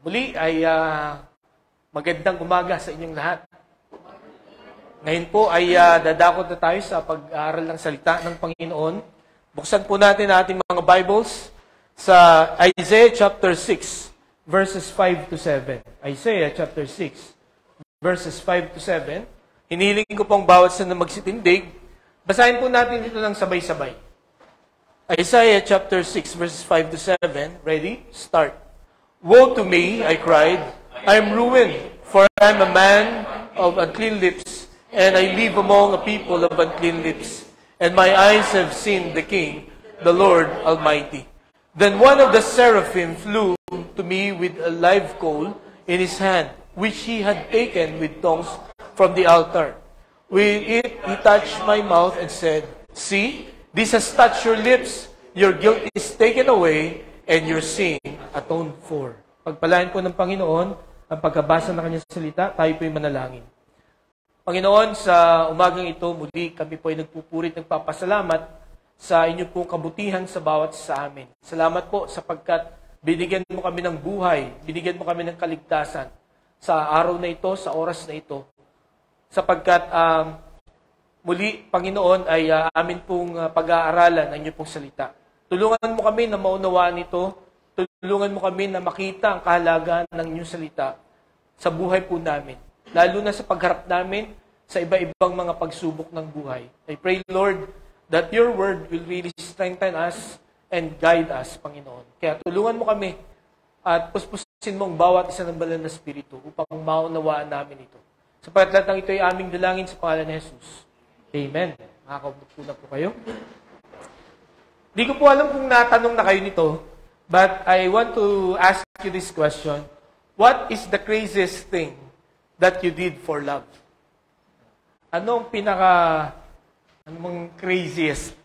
Muli ay magandang umaga sa inyong lahat. Ngayon po ay dadakot na tayo sa pag-aaral ng salita ng Panginoon. Buksan po natin ating mga Bibles sa Isaiah chapter 6, verses 5 to 7. Isaiah chapter 6, verses 5 to 7. Hiniling ko pong bawat isa na magsitindig. Basahin po natin ito ng sabay-sabay. Isaiah chapter 6, verses 5 to 7. Ready? Start. Woe to me, I cried. I am ruined, for I am a man of unclean lips, and I live among a people of unclean lips. And my eyes have seen the King, the Lord Almighty. Then one of the seraphim flew to me with a live coal in his hand, which he had taken with tongs from the altar. With it he touched my mouth and said, See, this has touched your lips, your guilt is taken away, and your sin atoned for. Pagpalain po ng Panginoon ang pagkabasa ng kanyang salita, tayo po'y manalangin. Panginoon, sa umagang ito, muli kami po'y nagpupurit, nagpapasalamat sa inyo pong kabutihan sa bawat sa amin. Salamat po sapagkat binigyan mo kami ng buhay, binigyan mo kami ng kaligtasan sa araw na ito, sa oras na ito. Sapagkat muli, Panginoon, ay amin pong pag-aaralan ang inyong pong salita. Tulungan mo kami na maunawaan ito. Tulungan mo kami na makita ang kahalagaan ng inyong salita sa buhay po namin. Lalo na sa pagharap namin sa iba-ibang mga pagsubok ng buhay. I pray, Lord, that your word will really strengthen us and guide us, Panginoon. Kaya tulungan mo kami at puspusin mo ang bawat isa ng banal na Espiritu upang maunawaan namin ito. Sapagkat lahat ng ito ay aming dalangin sa pangalan ni Jesus. Amen. Makakaupo po na po kayo. Di ko po alam kung natanong na kayo nito, but I want to ask you this question. What is the craziest thing that you did for love? Anong craziest?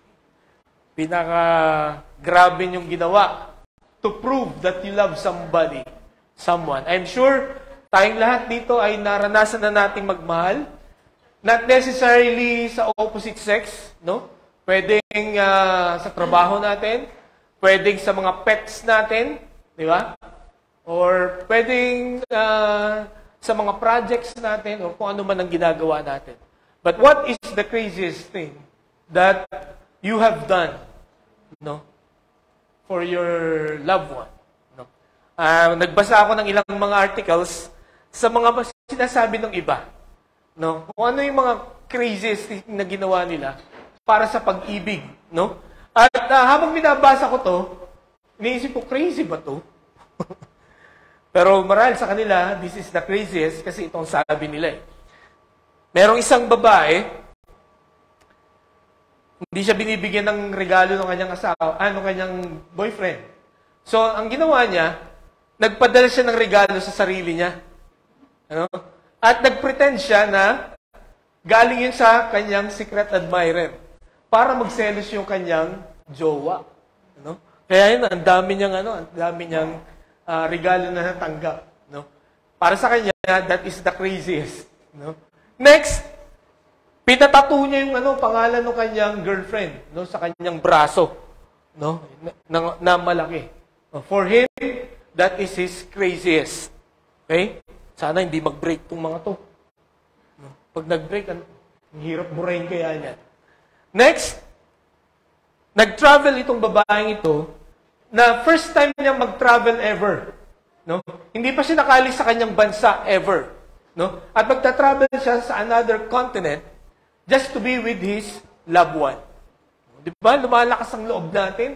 Grabe niyong ginawa to prove that you love somebody, someone. I'm sure tayong lahat dito ay naranasan na nating magmahal. Not necessarily sa opposite sex, no? Pwedeng sa trabaho natin, pwedeng sa mga pets natin, di ba? Or pwedeng sa mga projects natin, o kung ano man ang ginagawa natin. But what is the craziest thing that you have done, no, for your loved one? No? Nagbasa ako ng ilang mga articles sa mga sinasabi ng iba. No? Kung ano yung mga craziest thing na ginawa nila para sa pag-ibig. No? At habang binabasa ko to, iniisip ko, crazy ba to? Pero marahil sa kanila, this is the craziest kasi itong sabi nila eh. Merong isang babae, hindi siya binibigyan ng regalo ng kanyang asawa, ng kanyang boyfriend. So, ang ginawa niya, nagpadala siya ng regalo sa sarili niya. Ano? At nagpretend siya na galing yun sa kanyang secret admirer para magselos yung kanyang jowa. Ano? Kaya yun, ang dami niyang regalo na natanggap. No? Para sa kanya, that is the craziest. No? Next, pinatattoo niya yung pangalan ng kanyang girlfriend, no, sa kanyang braso, no, na malaki. For him, that is his craziest. Okay? Sana hindi mag-break tong mga to. No? Pag nag-break, ang hirap burahin kaya niyan. Next, nag-travel itong babaeng ito na first time niya mag-travel ever. No? Hindi pa siya nakalis sa kanyang bansa ever. No? At magta-travel siya sa another continent just to be with his loved one. Di ba? Lumalakas ang loob natin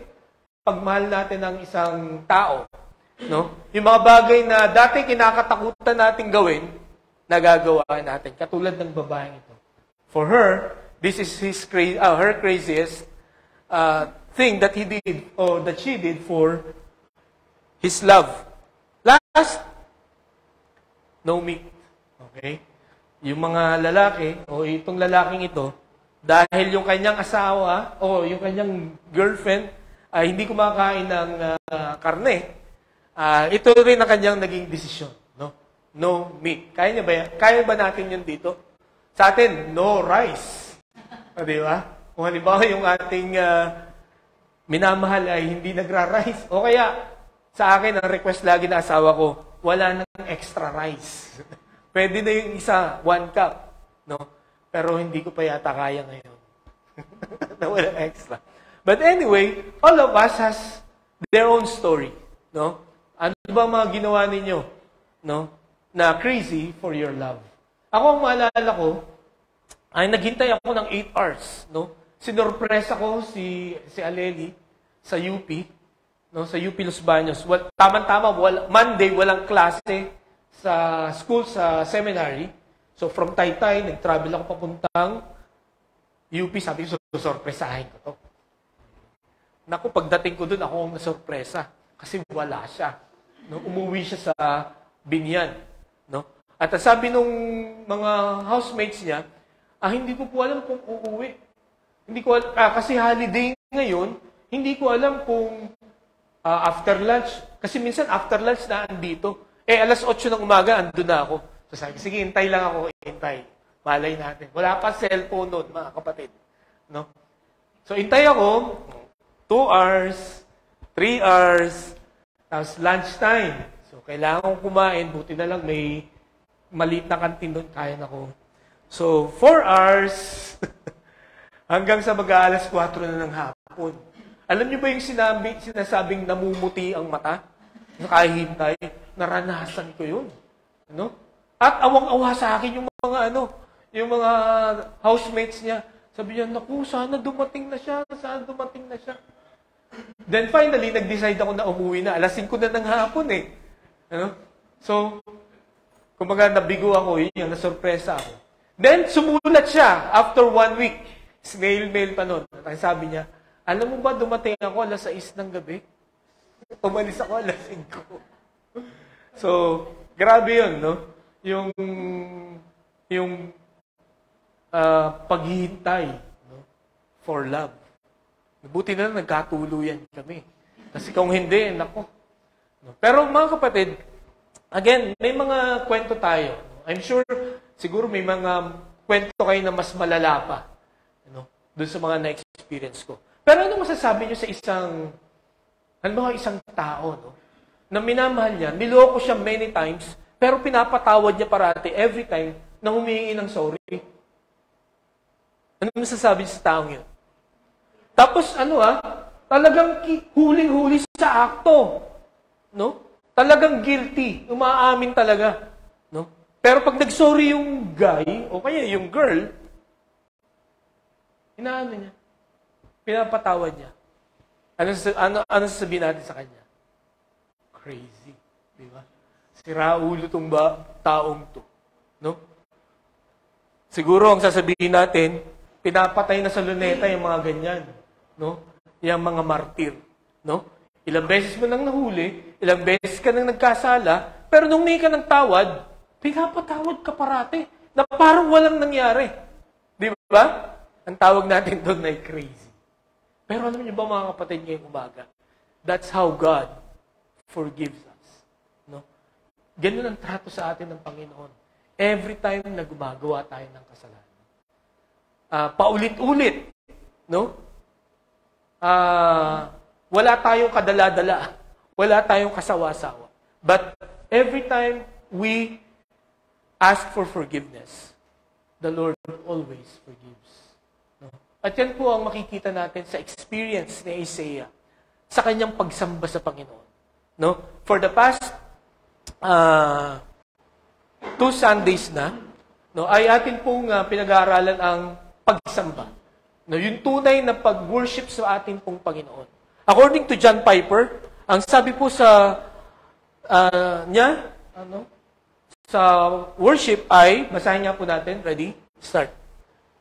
pag mahal natin ang isang tao. No? Yung mga bagay na dati kinakatakutan natin gawin, nagagawa natin. Katulad ng babaeng ito. For her, this is her craziest thing that he did or that she did for his love. Last, no meat. Okay? Yung mga lalaki, o itong lalaking ito, dahil yung kanyang asawa o yung kanyang girlfriend ay hindi kumakain ng karne, ito rin ang kanyang naging desisyon. No? No meat. Kaya niya ba yan? Kaya ba natin yun dito? Sa atin, no rice. Di ba? Kung halimbawa yung ating minamahal ay hindi nagra-rice. O kaya, sa akin, ang request lagi na asawa ko, wala nang extra rice. Pwede na yung isa, 1 cup. No? Pero hindi ko pa yata kaya ngayon. Na walang extra. But anyway, all of us has their own story. No? Ano ba mga ginawa ninyo? No? Na crazy for your love. Ako, ang maalala ko, ay naghintay ako ng 8 hours. No? Sinorpresa ko si Aleli sa UP. No? Sa UP Los Baños. Tama-tama, Monday, walang klase sa school, sa seminary. So from Taytay, nag-travel ako papuntang UP. Sabi ko, susorpresahin ko to. Naku, pagdating ko dun, ako ang nasorpresa. Kasi wala siya. No? Umuwi siya sa Binyan. No? At sabi nung mga housemates niya, hindi ko po alam kung uuwi. Hindi ko kasi holiday ngayon, hindi ko alam kung after lunch. Kasi minsan after lunch na andito. Alas 8 ng umaga, andun na ako. So sabi, sige, hintay lang ako, hintay. Malay natin. Wala pa cellphone noon, mga kapatid. No? So, hintay ako, 2 hours, 3 hours, tapos lunchtime. So, kailangan kong kumain, buti na lang may maliit na kantin doon, kaya na ko. So, 4 hours, hanggang sa mag-aalas 4 na ng hapon. Alam niyo ba yung sinasabing namumuti ang mata? Nakahintay, naranasan ko yun. Ano? At awang-awa sa akin yung mga housemates niya. Sabi niya, naku, sana dumating na siya, Then finally, nag-decide ako na umuwi na. Alas 5 na ng hapon eh. Ano? So, kumbaga nabigo ako, yun, nasurpresa ako. Then, sumulat siya after 1 week. Snail-mail pa nun. Sabi niya, alam mo ba, dumating ako alas 6 ng gabi? Umalis ako alas 5. So, grabe yun, no? Yung paghihintay, no? For love. Buti na lang nagkatuluyan kami. Kasi kung hindi, nako. No? Pero mga kapatid, again, may mga kwento tayo. I'm sure, siguro may mga kwento kayo na mas malala pa. No? Doon sa mga na-experience ko. Pero ano masasabi nyo sa isang tao, no? Na minamahal niya, niloko siya many times, pero pinapatawad niya parati every time na humihingi ng sorry. Ano masasabi sa taong yun? Tapos talagang huling-huli sa akto. No? Talagang guilty. Umaamin talaga. No? Pero pag nag-sorry yung guy, o kaya yung girl, inaano niya? Pinapatawad niya. Ano sasabihin natin sa kanya? Crazy. Di ba? Siraulo tong taong to. No? Siguro ang sasabihin natin, pinapatay na sa luneta yung mga ganyan. No? Yung mga martir. No? Ilang beses mo nang nahuli, ilang beses ka nang nagkasala, pero nung may ka ng tawad, pinapatawad ka parati na parang walang nangyari. Di ba? Ang tawag natin doon ay crazy. Pero alam niyo ba mga kapatid ngayong umaga? That's how God forgives us. No? Ganun ang trato sa atin ng Panginoon. Every time na gumagawa tayo ng kasalanan. Paulit-ulit. No? Wala tayong kadala-dala. Wala tayong kasawa-sawa. But every time we ask for forgiveness, the Lord always forgives. No? At yan po ang makikita natin sa experience ni Isaiah sa kanyang pagsamba sa Panginoon. No? For the past 2 Sundays na, no, ay atin pong pinag-aaralan ang pagsamba. No, yung tunay na pag-worship sa ating pong Panginoon. According to John Piper, ang sabi po sa sa worship ay, basahin nga po natin, ready? Start.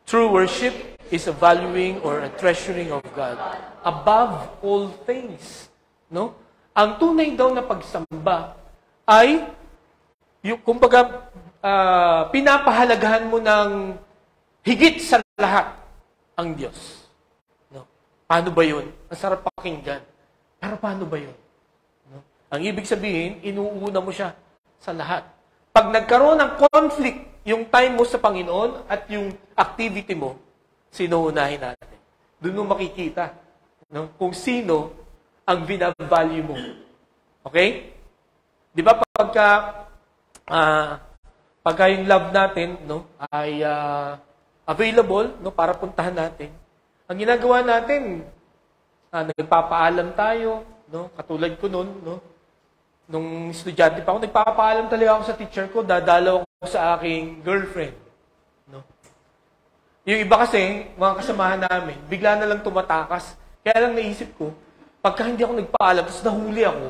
True worship is a valuing or a treasuring of God above all things. No? Ang tunay daw na pagsamba ay, kumbaga, pinapahalagahan mo ng higit sa lahat ang Diyos. No? Paano ba yun? Ang sarap pakinggan. Pero paano ba yun? No? Ang ibig sabihin, inuuna mo siya sa lahat. Pag nagkaroon ng conflict, yung time mo sa Panginoon at yung activity mo, sino unahin natin? Doon mo makikita, no? Kung sino ang binavalue mo. Okay? Di ba pagka yung love natin, no, ay available, no, para puntahan natin, ang ginagawa natin, nagpapaalam tayo, no, katulad ko noon, no, nung estudyante pa ako, nagpapaalam talaga ako sa teacher ko, dadalaw ako sa aking girlfriend. No? Yung iba kasi, mga kasamahan namin, bigla na lang tumatakas. Kaya lang naisip ko, pagka hindi ako nagpaalam, tapos nahuli ako,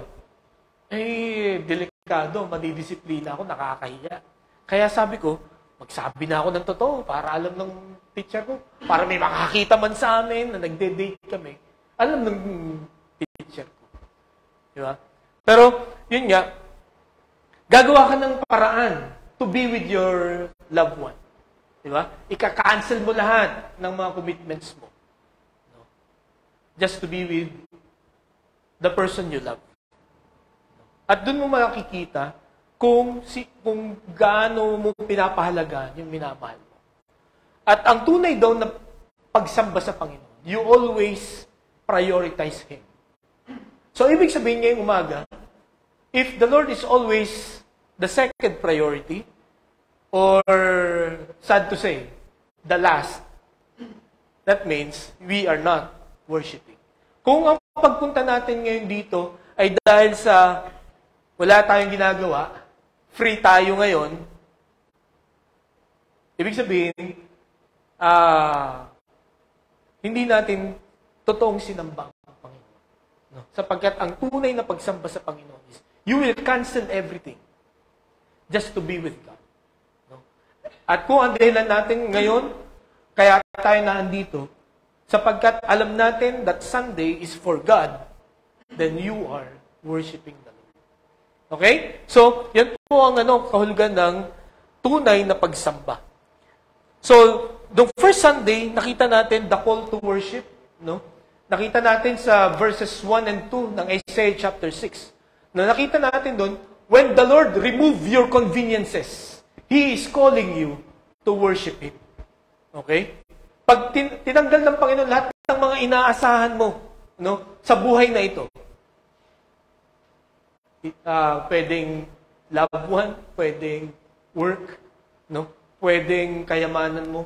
delikado, madidisiplina ako, nakakahiya. Kaya sabi ko, magsabi na ako ng totoo para alam ng teacher ko, para may makakita man sa amin na nagde-date kami. Alam ng teacher ko. Di ba? Pero, yun nga, gagawa ka ng paraan to be with your loved one. Di ba? Ika-cancel mo lahat ng mga commitments mo. No? Just to be with the person you love. At doon mo makikita kung gaano mo pinapahalagaan yung minamahal mo. At ang tunay daw na pagsamba sa Panginoon, you always prioritize Him. So, ibig sabihin ngayong umaga, if the Lord is always the second priority, or, sad to say, the last, that means we are not worshiping. Kung ang pagpunta natin ngayon dito ay dahil sa wala tayong ginagawa, free tayo ngayon, ibig sabihin, hindi natin totoong sinambang ang Panginoon. No? Sapagkat ang tunay na pagsamba sa Panginoon is, you will cancel everything just to be with God. No? At kung ang dahilan natin ngayon, kaya tayo naandito, sapagkat alam natin that Sunday is for God, then you are worshiping the Lord. Okay? So, yan po ang kahulugan ng tunay na pagsamba. So, the first Sunday, nakita natin the call to worship, no? Nakita natin sa verses 1 and 2 ng Isaiah chapter 6. Na nakita natin doon, when the Lord remove your conveniences, He is calling you to worship Him. Okay? Pag tinanggal ng Panginoon lahat ng mga inaasahan mo, no, sa buhay na ito, pwedeng loved one, pwedeng work, no, pwedeng kayamanan mo,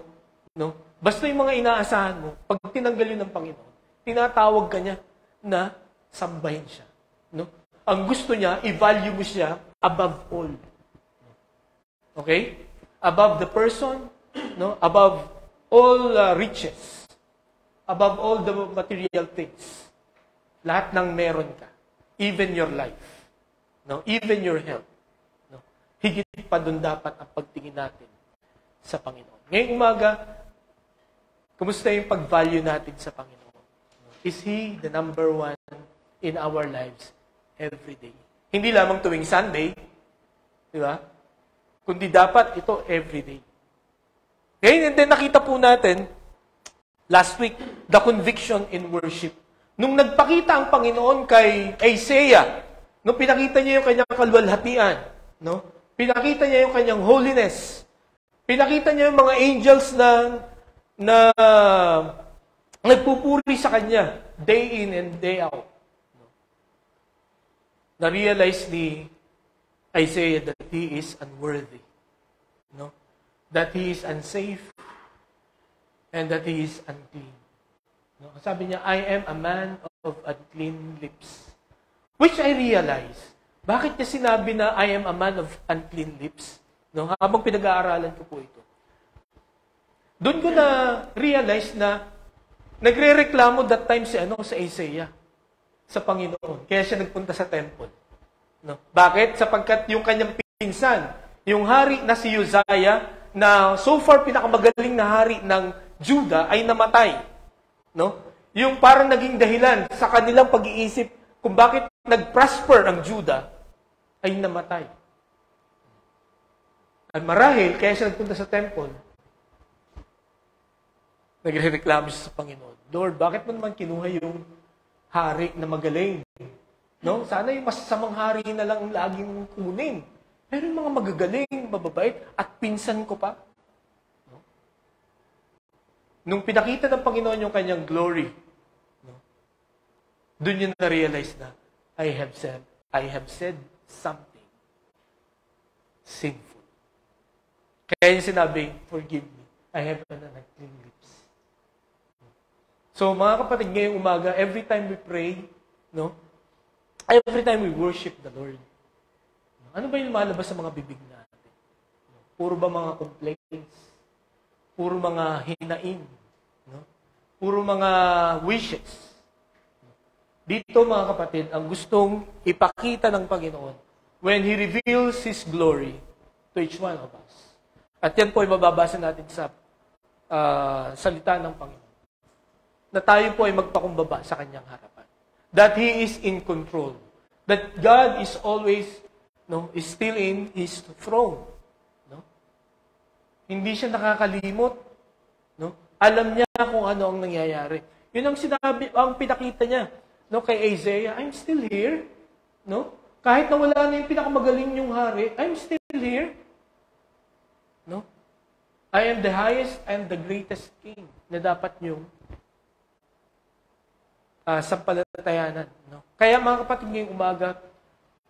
no, basta yung mga inaasahan mo, pag tinanggal yun ng Panginoon, tinatawag ka niya na sambahin siya. No? Ang gusto niya, i-value mo siya above all. Okay? Above the person, no? Above all riches. Above all the material things. Lahat ng meron ka. Even your life. No? Even your health. No? Higit pa doon dapat ang pagtingin natin sa Panginoon. Ngayong umaga, kumusta yung pag-value natin sa Panginoon? Is He the number one in our lives every day? Hindi lamang tuwing Sunday, di ba? Kundi dapat ito every day. Okay? And then nakita po natin, last week, the conviction in worship. Nung nagpakita ang Panginoon kay Isaiah, nung pinakita niya yung kanyang kalwalhatian, no? Pinakita niya yung kanyang holiness, pinakita niya yung mga angels na nagpupuri sa kanya, day in and day out. Na-realize ni Isaiah that he is unworthy. No? That he is unsafe and that he is unclean. No? Sabi niya, I am a man of unclean lips. Which I realize, bakit niya sinabi na I am a man of unclean lips? No? Habang pinag-aaralan ko po ito. Doon ko na realize na nagre-reklamo that time si Isaiah sa Panginoon. Kaya siya nagpunta sa temple. No? Bakit? Sapagkat yung kanyang pinsan, yung hari na si Uzziah, na so far pinakamagaling na hari ng Judah, ay namatay. No? Yung parang naging dahilan sa kanilang pag-iisip kung bakit nag-prosper ang Judah, ay namatay. At marahil, kaya siya nagpunta sa temple, nagre-reklamo siya sa Panginoon. Lord, bakit mo naman kinuha yung hari na magaling? No? Sana yung masasamang hari na lang ang laging kunin. Pero yung mga magagaling, mababait, at pinsan ko pa. No? Nung pinakita ng Panginoon yung kanyang glory, no? Doon yun na-realize na, I have said something sinful. Kaya yung sinabi, forgive me, I have an unclean lips. So mga kapatid, ngayong umaga, every time we pray, no? Every time we worship the Lord, ano ba yung lumalabas sa mga bibig natin? Puro ba mga complaints? Puro mga hinaing? No? Puro mga wishes? Dito mga kapatid, ang gustong ipakita ng Panginoon when He reveals His glory to each one of us. At yan po ay mababasa natin sa salita ng Panginoon. Na tayo po ay magpakumbaba sa Kanyang harapan. That He is in control. That God is always, is still in His throne. No? Hindi siya nakakalimot. No? Alam niya kung ano ang nangyayari. Yun ang sinabi, ang pinakita niya, kay Isaiah, I'm still here. No? Kahit na wala na yung pinakamagaling yung hari, I'm still here. No? I am the highest and the greatest king na dapat niyong sampalatayanan. No? Kaya mga kapatid, ngayong umaga,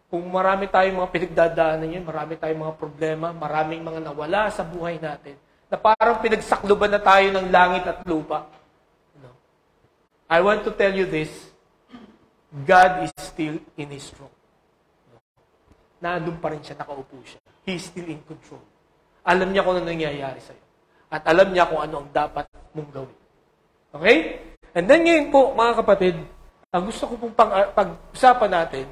kung marami tayong mga pinagdadaanan yun, marami tayong mga problema, maraming mga nawala sa buhay natin, na parang pinagsakluban na tayo ng langit at lupa. No? I want to tell you this, God is still in His throne. No? Naandun pa rin siya, nakaupo siya. He is still in control. Alam niya kung ano nangyayari sa'yo. At alam niya kung ano ang dapat mong gawin. Okay? And then ngayon po, mga kapatid, ang gusto ko pong pag-usapan natin,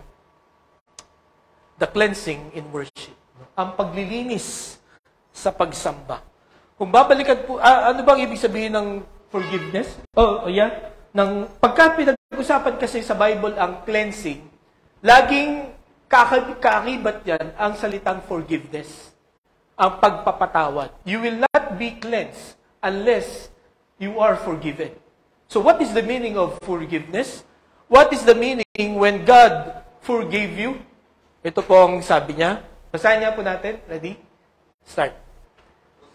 the cleansing in worship. Ang paglilinis sa pagsamba. Kung babalikan po, ano bang ibig sabihin ng forgiveness? Pagka pinag-usapan kasi sa Bible ang cleansing, laging kaakibat yan ang salitang forgiveness. Ang pagpapatawad. You will not be cleansed unless you are forgiven. So what is the meaning of forgiveness? What is the meaning when God forgave you? Ito po ang sabi niya. Basahin niya po natin. Ready? Start.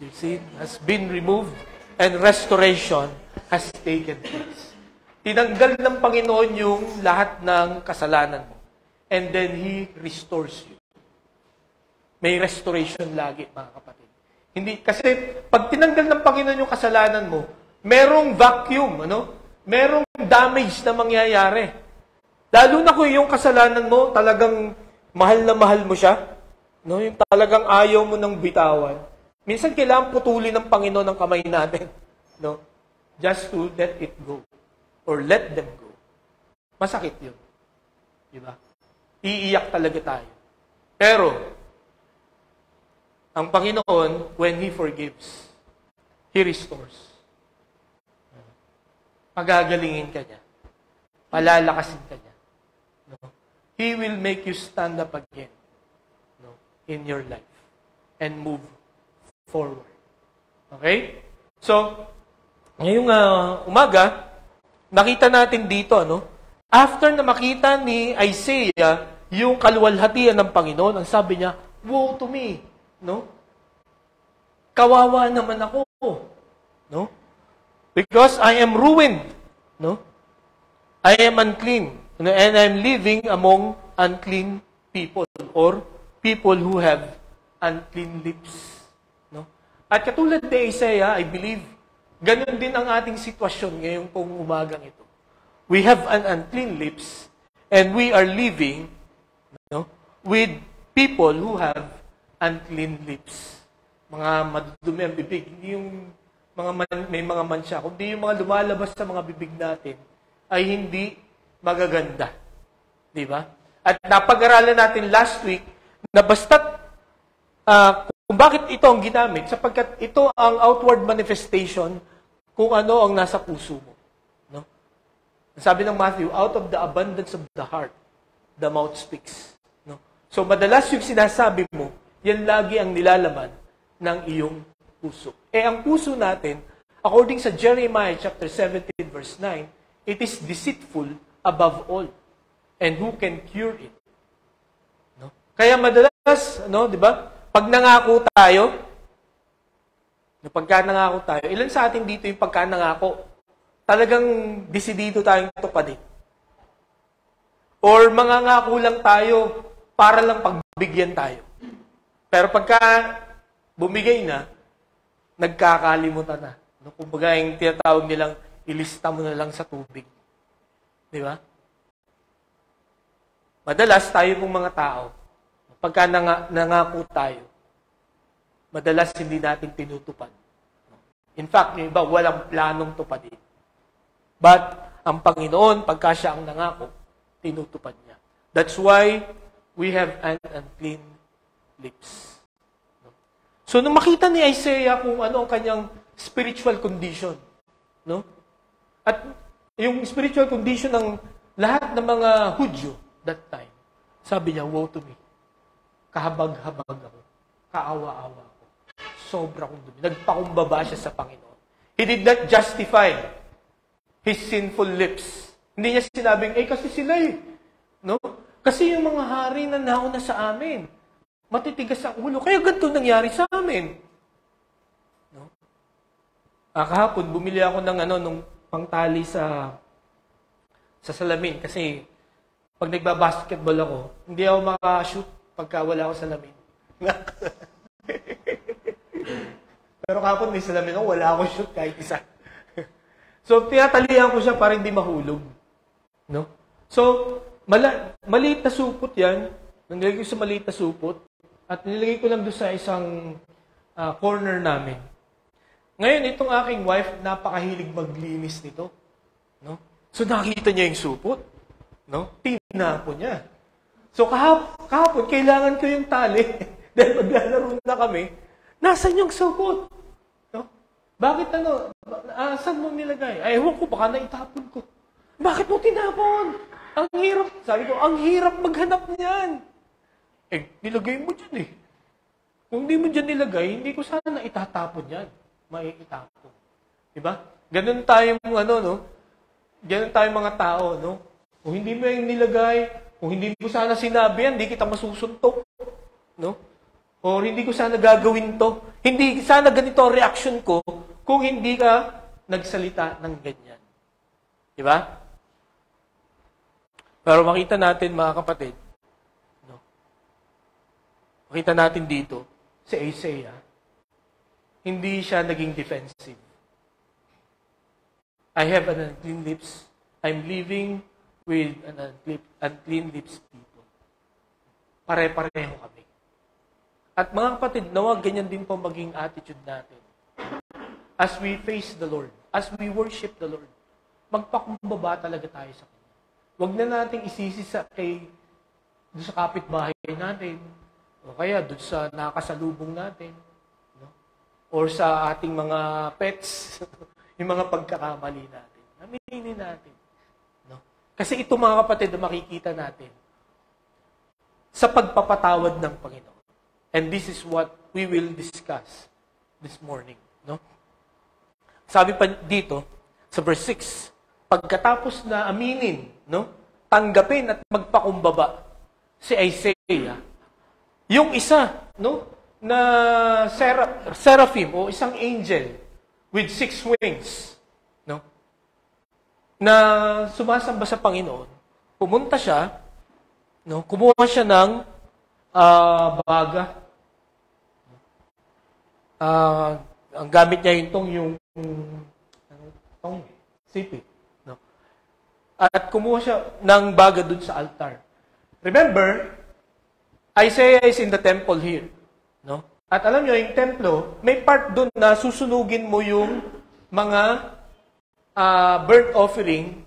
Your sin has been removed and restoration has taken place. Tinanggal ng Panginoon yung lahat ng kasalanan mo. And then He restores you. May restoration lagi, mga kapatid. Hindi, kasi pag tinanggal ng Panginoon yung kasalanan mo, merong vacuum, merong damage na mangyayari. Lalo na kung yung kasalanan mo, talagang mahal na mahal mo siya, yung talagang ayaw mo nang bitawan. Minsan kailangan putulin ng Panginoon ang kamay natin, just to let it go. Or let them go. Masakit yun. Diba? Iiyak talaga tayo. Pero, ang Panginoon, when He forgives, He restores. Pagagalingin ka niya. Palalakasin ka niya. He will make you stand up again in your life and move forward. Okay? So, ngayong umaga, nakita natin dito, after na makita ni Isaiah yung kaluwalhatian ng Panginoon, ang sabi niya, woe to me. Kawawa naman ako. Because I am ruined. I am unclean. And I am living among unclean people or people who have unclean lips. At katulad ni Isaiah, I believe, ganun din ang ating sitwasyon ngayong pong umagang ito. We have an unclean lips and we are living with people who have unclean lips. Mga madudumi ang bibig, hindi yung may mga mansya, kundi yung mga lumalabas sa mga bibig natin ay hindi magaganda. Di ba? At napag-aralan natin last week na basta't kung bakit ito ang ginamit, sapagkat ito ang outward manifestation kung ano ang nasa puso mo. Sabi ng Matthew, out of the abundance of the heart, the mouth speaks. So madalas yung sinasabi mo, yan lagi ang nilalaman ng iyong puso. Ang puso natin, according sa Jeremiah chapter 17 verse 9, it is deceitful above all. And who can cure it? Kaya madalas, di ba? Pag nangako tayo, pagka nangako tayo, ilan sa atin dito yung pagka nangako, talagang desidido tayong tupadin. Or mangangako lang tayo para lang pagbigyan tayo. Pero pagka bumigay na, nagkakalimutan na. No? Kumbaga yung tinatawag nilang, ilista mo na lang sa tubig. Di ba? Madalas, tayo pong mga tao, pagka nangako tayo, madalas hindi natin tinutupad. In fact, yung iba, walang planong tupadin. But, ang Panginoon, pagka siya ang nangako, tinutupad niya. That's why we have an unclean lips. So, nung makita ni Isaiah kung ano ang kanyang spiritual condition, no? At yung spiritual condition ng lahat ng mga Hudyo that time, sabi niya, woe to me. Kahabag-habag ako. Kaawa-awa ako. Sobra kong dumi. Nagpakumbaba siya sa Panginoon. He did not justify his sinful lips. Hindi niya sinabing, kasi sila no? Kasi yung mga hari na nauna sa amin, matitigas ang ulo. Kaya ganito nangyari sa amin. No? Kahapon, bumili ako ng nung pangtali sa salamin. Kasi, pag nagbabasketball ako, hindi ako makashoot pagka wala ako salamin. Pero kahapon may salamin ako, wala akong shoot kahit isa. So, tinatalihan ko siya para hindi mahulog. No? So, maliit na supot yan. Nilagay ko sa maliit na supot. At nilagay ko lang doon sa isang corner namin. Ngayon, itong aking wife, napakahilig maglinis nito. No? So, nakita niya yung supot. No? Tinapon niya. So, kahapon, kailangan ko yung tali. Dahil maglalaro na kami. Nasaan yung supot? No? Bakit saan mo nilagay? Ay, ewan ko, baka naitapon ko. Bakit mo tinapon? Ang hirap. Sabi ko, ang hirap maghanap niyan. Nilagay mo dyan Kung hindi mo dyan nilagay, hindi ko sana itatapon yan. Maiitapon. Diba? Ganun tayong Ganun tayong mga tao, no? Kung hindi mo yung nilagay, kung hindi mo sana sinabi yan, hindi kita masusuntok. No? O hindi ko sana gagawin to. Hindi sana ganito ang reaction ko kung hindi ka nagsalita ng ganyan. Diba? Pero makita natin, mga kapatid, makita natin dito, si Isaiah, hindi siya naging defensive. I have an unclean lips. I'm living with an unclean lips people. Pare-pareho kami. At mga kapatid, nawag ganyan din po maging attitude natin. As we face the Lord, as we worship the Lord, magpakumbaba talaga tayo sa Kanya. Huwag na nating isisi doon sa kapitbahay natin, o kaya doon sa nakasalubong natin, no? Or sa ating mga pets, yung mga pagkakamali natin. Aminin natin. No? Kasi ito mga kapatid na makikita natin sa pagpapatawad ng Panginoon. And this is what we will discuss this morning. No? Sabi pa dito, sa verse 6, pagkatapos na aminin, no? Tanggapin at magpakumbaba si Isaiah, yung isa, no, na seraphim o isang angel with 6 wings, no, na sumasamba sa Panginoon, pumunta siya, no, kumuha siya ng baga. Ang gamit niya yung sipit, no. At kumuha siya ng baga dun sa altar. Remember, Isaiah is in the temple here. No? At alam nyo, yung templo, may part doon na susunugin mo yung mga burnt offering,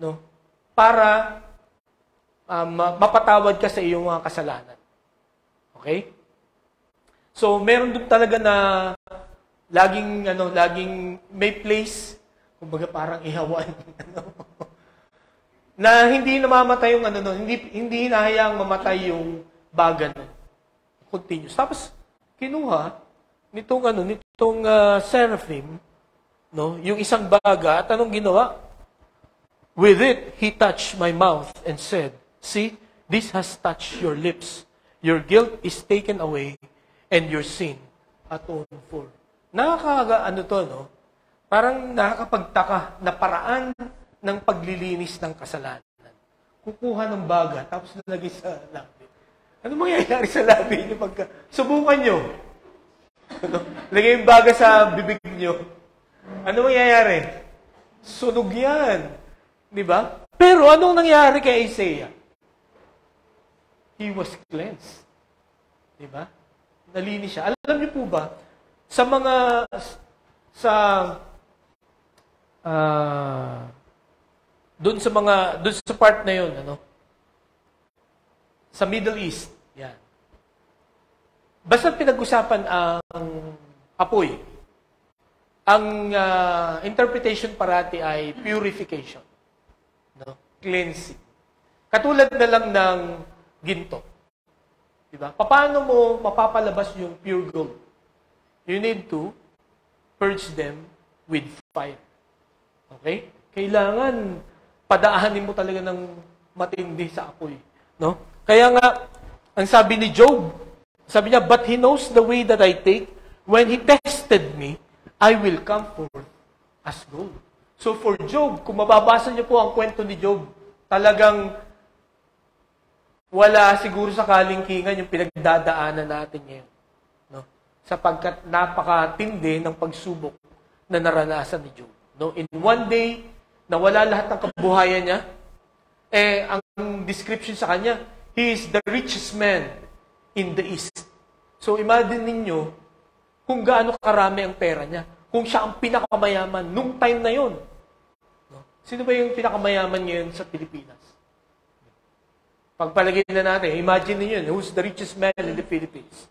no? Para mapatawad ka sa iyong mga kasalanan. Okay? So, meron doon talaga na laging may place, kumbaga parang ihawan. Na hindi namamatay yung hindi hinahayaang mamatay yung baga nun. Continuous. Tapos, kinuha nitong seraphim, no, yung isang baga, at anong ginawa? With it, he touched my mouth and said, see, this has touched your lips. Your guilt is taken away, and your sin atoned for. Parang nakakapagtaka na paraan ng paglilinis ng kasalanan. Kukuha ng baga, tapos nalagay sa langit. Ano mangyayari sa labi niyo pagka... Subukan niyo. Ano? Lagay yung baga sa bibig niyo. Ano mangyayari? Sunog yan. Di ba? Pero anong nangyari kay Isaiah? He was cleansed. Di ba? Nalinis siya. Alam niyo po ba, sa mga... doon sa part na yun, ano? Sa Middle East, yan. Basta pinag-usapan ang apoy. Ang interpretation parati ay purification. No? Cleansing. Katulad na lang ng ginto. Diba? Paano mo mapapalabas yung pure gold? You need to purge them with fire. Okay? Kailangan padaahanin mo talaga ng matindi sa apoy. No? Kaya nga, ang sabi ni Job, sabi niya, but he knows the way that I take. When he tested me, I will come forth as gold. So for Job, kung mababasa niyo po ang kwento ni Job, talagang wala siguro sa kalingkingan yung pinagdadaanan natin ngayon. No? Sapagkat napakatindi ng pagsubok na naranasan ni Job. No? In one day, nawala lahat ng kabuhayan niya, ang description sa kanya, he is the richest man in the East. So imagine ninyo kung gaano karami ang pera niya. Kung siya ang pinakamayaman nung time na yon. No? Sino ba yung pinakamayaman ngayon sa Pilipinas? Pagpalagay na natin, imagine niyo yun, who's the richest man in the Philippines?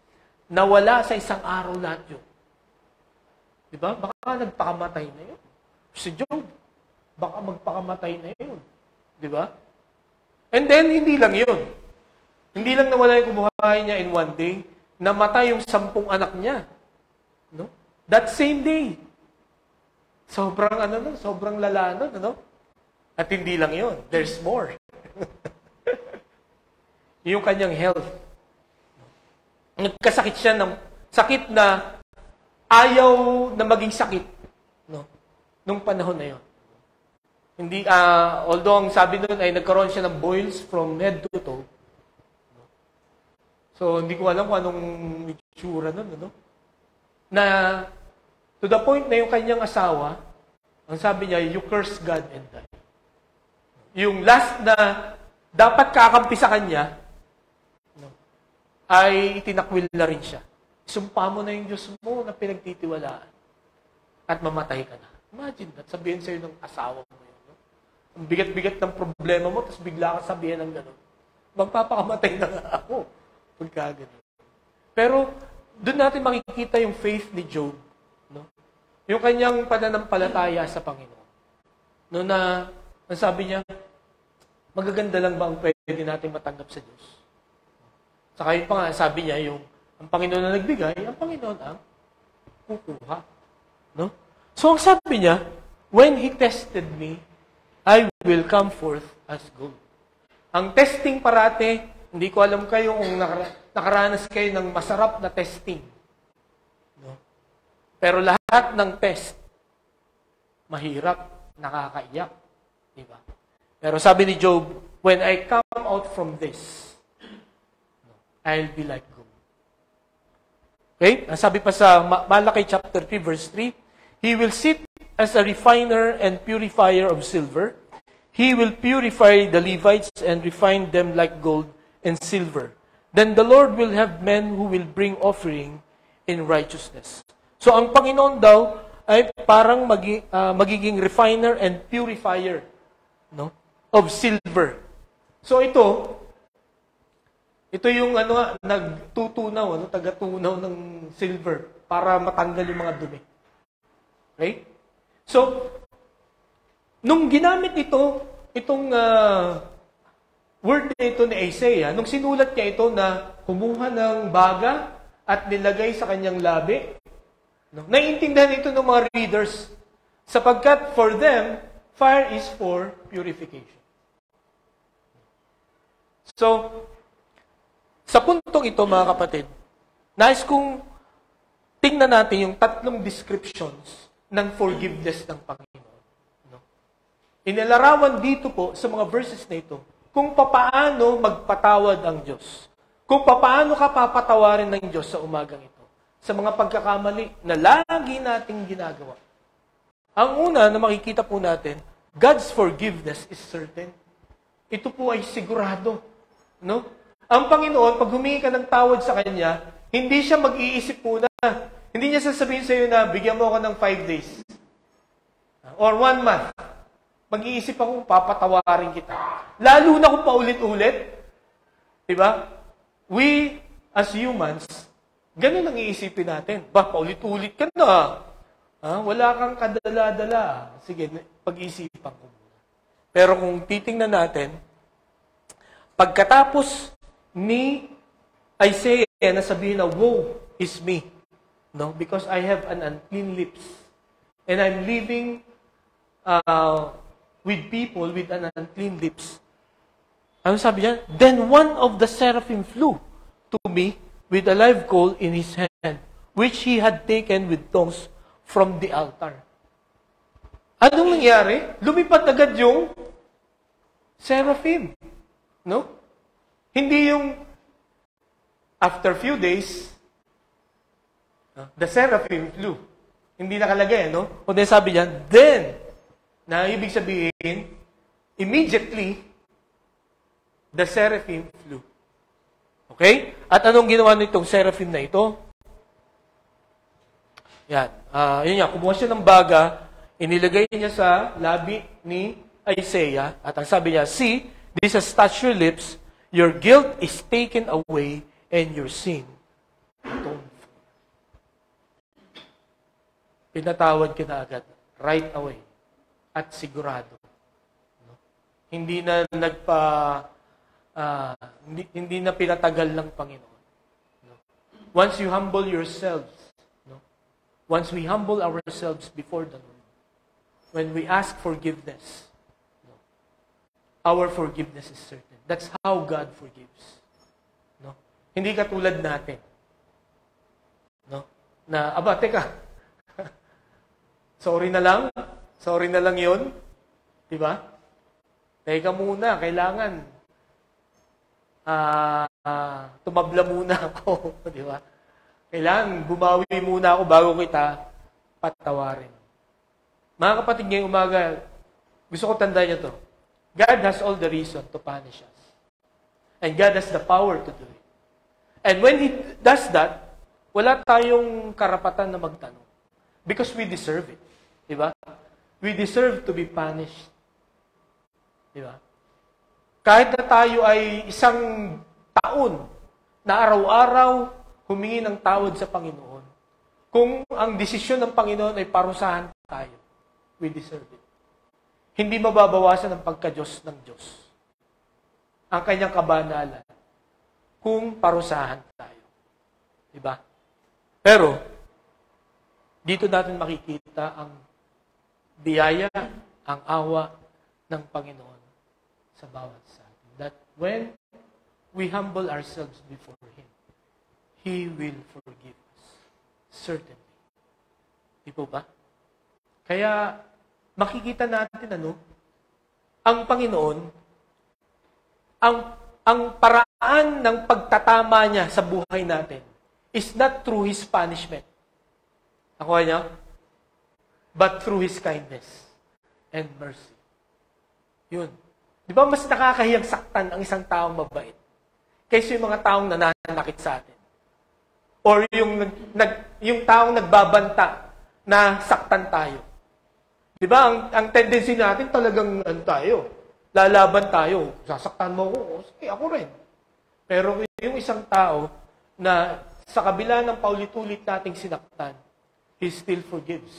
Nawala sa isang araw lahat yun. Diba? Baka nagpakamatay na yun. Si Job, baka magpakamatay na yun. Diba? And then, hindi lang yun. Hindi lang nawala yung kumuhain niya in one day, namatay yung 10 anak niya. No? That same day. Sobrang lala nun, ano? At hindi lang yun. There's more. Yung kanyang health. Nagkasakit siya ng sakit na ayaw na maging sakit. No? Nung panahon na yun. Hindi, although ang sabi nun ay nagkaroon siya ng boils from head to toe. So, hindi ko alam kung anong itsura nun, ano? Na, to the point na yung kanyang asawa, ang sabi niya, you curse God and die. Yung last na dapat kakampi sa kanya, no, ay itinakwil na rin siya. Sumpa mo na yung Diyos mo na pinagtitiwalaan at mamatay ka na. Imagine that, sabihin sa'yo ng asawa mo yun. No? Ang bigat-bigat ng problema mo, tapos bigla ka sabihin ng gano'n. Magpapakamatay na nga ako. Pagkagano'n. Pero, doon natin makikita yung faith ni Job. No? Yung kanyang pananampalataya sa Panginoon. No, na, ang sabi niya, magaganda lang ba ang pwede natin matanggap sa Diyos? Saka yun pa nga, sabi niya, yung ang Panginoon na nagbigay, ang Panginoon ang kukuha. No? So, ang sabi niya, when He tested me, I will come forth as gold. Ang testing parate, hindi ko alam kayo kung nakaranas kayo ng masarap na testing. No? Pero lahat ng test, mahirap, nakakaiyak. Diba? Pero sabi ni Job, when I come out from this, I'll be like gold. Okay? Ang sabi pa sa Malaki chapter 3, verse 3, He will sit as a refiner and purifier of silver. He will purify the Levites and refine them like gold and silver. Then the Lord will have men who will bring offering in righteousness. So ang Panginoon daw ay parang magiging refiner and purifier, no, of silver. So ito yung nagtutunaw, taga-tunaw ng silver para matanggal yung mga dumi. Okay? So nung ginamit itong word na ito ni Isaiah, nung sinulat niya ito na kumuha ng baga at nilagay sa kanyang labi, no? Naiintindihan ito ng mga readers sapagkat for them, fire is for purification. So, sa puntong ito, mga kapatid, nais kong tingnan natin yung 3 descriptions ng forgiveness ng Panginoon. No? Inilarawan dito po sa mga verses na ito kung papaano magpatawad ang Diyos. kung paano ka papatawarin ng Diyos sa umagang ito, sa mga pagkakamali na lagi nating ginagawa. Ang una na makikita po natin, God's forgiveness is certain. Ito po ay sigurado. No? Ang Panginoon, pag humingi ka ng tawad sa Kanya, hindi siya mag-iisip muna. Hindi niya sasabihin sa iyo na bigyan mo ako ng 5 days. Or 1 month. Mag-iisip ako, papatawarin kita. Lalo na kung paulit-ulit. Diba? We, as humans, ganun ang iisipin natin. Paulit-ulit ka na. Wala kang kadala-dala. Sige, pag-iisipan ko muna. Pero kung titingnan natin, pagkatapos ni Isaiah na sabihin na, woe is me. No? Because I have an unclean lips. And I'm living with people with an unclean lips. Ano sabi niya? Then one of the seraphim flew to me with a live coal in his hand, which he had taken with tongs from the altar. Anong nangyari? Lumipad agad yung seraphim. No? Hindi yung after few days, the seraphim flew. Hindi nakalagay, no? Kundi sabi niya, then, na ibig sabihin, immediately, the seraphim flew. Okay? At anong ginawa nitong seraphim na ito? Yan. Yun nga, kumuha siya ng baga, inilagay niya sa labi ni Isaiah, at ang sabi niya, see, this has touched your lips, your guilt is taken away, and your sin atoned for. Pinatawad ka na agad, right away, at sigurado. No? Hindi na hindi na pinatagal ng Panginoon. No? Once you humble yourselves, no? Once we humble ourselves before the Lord, when we ask forgiveness, no? Our forgiveness is certain. That's how God forgives. No? Hindi katulad natin. No? Na, teka, sorry na lang yun. Diba? Teka muna, kailangan tumabla muna ako. Diba? Kailangan bumawi muna ako bago kita patawarin. Mga kapatid, ngayong umaga, gusto ko tandaan niyo to. God has all the reason to punish us. And God has the power to do it. And when He does that, wala tayong karapatan na magtanong. Because we deserve it. Diba? We deserve to be punished. Diba? Kahit na tayo ay isang taon na araw-araw humingi ng tawad sa Panginoon, kung ang desisyon ng Panginoon ay parusahan tayo, we deserve it. Hindi mababawasan ang pagka-Diyos ng Diyos. Ang kanyang kabanalan kung parusahan tayo. Diba? Pero, dito natin makikita ang biyaya, ang awa ng Panginoon sa bawat sa atin. That when we humble ourselves before Him, He will forgive us. Certainly. Di po ba? Kaya, makikita natin ang Panginoon, ang paraan ng pagtatama niya sa buhay natin is not through His punishment. Nakuha niya? But through His kindness and mercy. Yun. Di ba mas nakakahiyang saktan ang isang taong mabait kaysa yung mga taong nananakit sa atin? Or yung taong nagbabanta na saktan tayo? Di ba? Ang tendency natin talagang lalaban tayo. Sasaktan mo ako, sige, ako rin. Pero yung isang tao na sa kabila ng paulit-ulit nating sinaktan, He still forgives.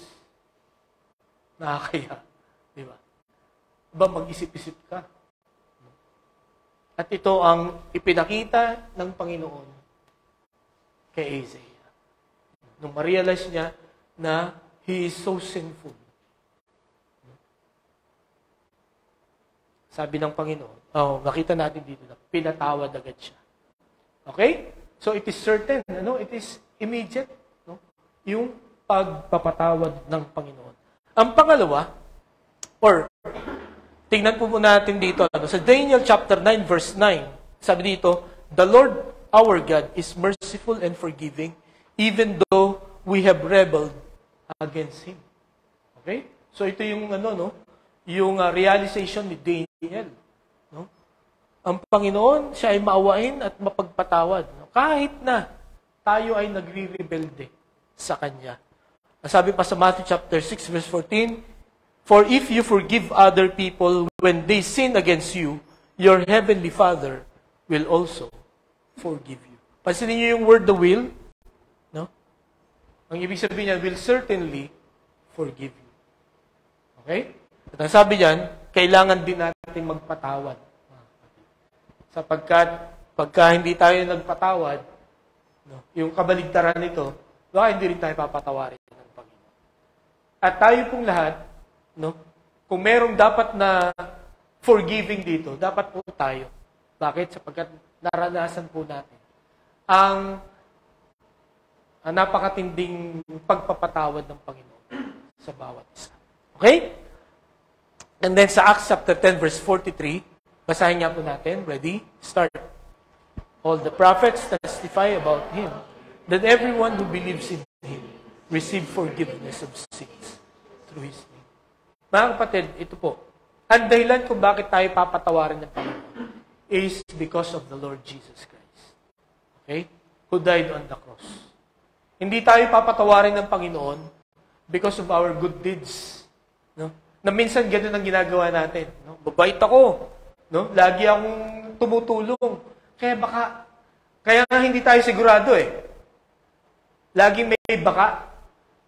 Nakakaya. Di ba? Ba mag-isip-isip ka? At ito ang ipinakita ng Panginoon kay Isaiah. Nung ma-realize niya na he is so sinful. Sabi ng Panginoon, nakita natin dito na pinatawad agad siya. Okay? So it is certain, it is immediate, yung pagpapatawad ng Panginoon. Ang pangalawa, tingnan po natin dito, sa Daniel chapter 9 verse 9, sabi dito, the Lord our God is merciful and forgiving, even though we have rebelled against Him. Okay? So ito yung yung realization ni Daniel. No? Ang Panginoon, siya ay maawain at mapagpatawad. No? Kahit na tayo ay nagre-rebelde sa Kanya. Sabi pa sa Matthew chapter 6, verse 14, "For if you forgive other people when they sin against you, your heavenly Father will also forgive you." Pansinin niyo yung word, the will. No? Ang ibig sabihin niya, will certainly forgive you. Okay? At ang sabi niyan, kailangan din natin magpatawad. Sapagkat, pagka hindi tayo nagpatawad, yung kabaligtaran nito, baka hindi rin tayo papatawarin ng Panginoon. At tayo pong lahat, kung merong dapat na forgiving dito, dapat po tayo. Bakit? Sapagkat naranasan po natin ang napakatinding pagpapatawad ng Panginoon sa bawat isa. Okay? And then sa Acts chapter 10, verse 43, basahin nga po natin. Ready? Start. "All the prophets testify about Him, that everyone who believes in Him receive forgiveness of sins through His name." Mga kapatid, ito po. Ang dahilan kung bakit tayo papatawarin ng Panginoon is because of the Lord Jesus Christ. Okay? Who died on the cross. Hindi tayo papatawarin ng Panginoon because of our good deeds. No? Na minsan ganun ang ginagawa natin. No? Babait ako. No? Lagi akong tumutulong. Kaya nga hindi tayo sigurado eh. Lagi may baka.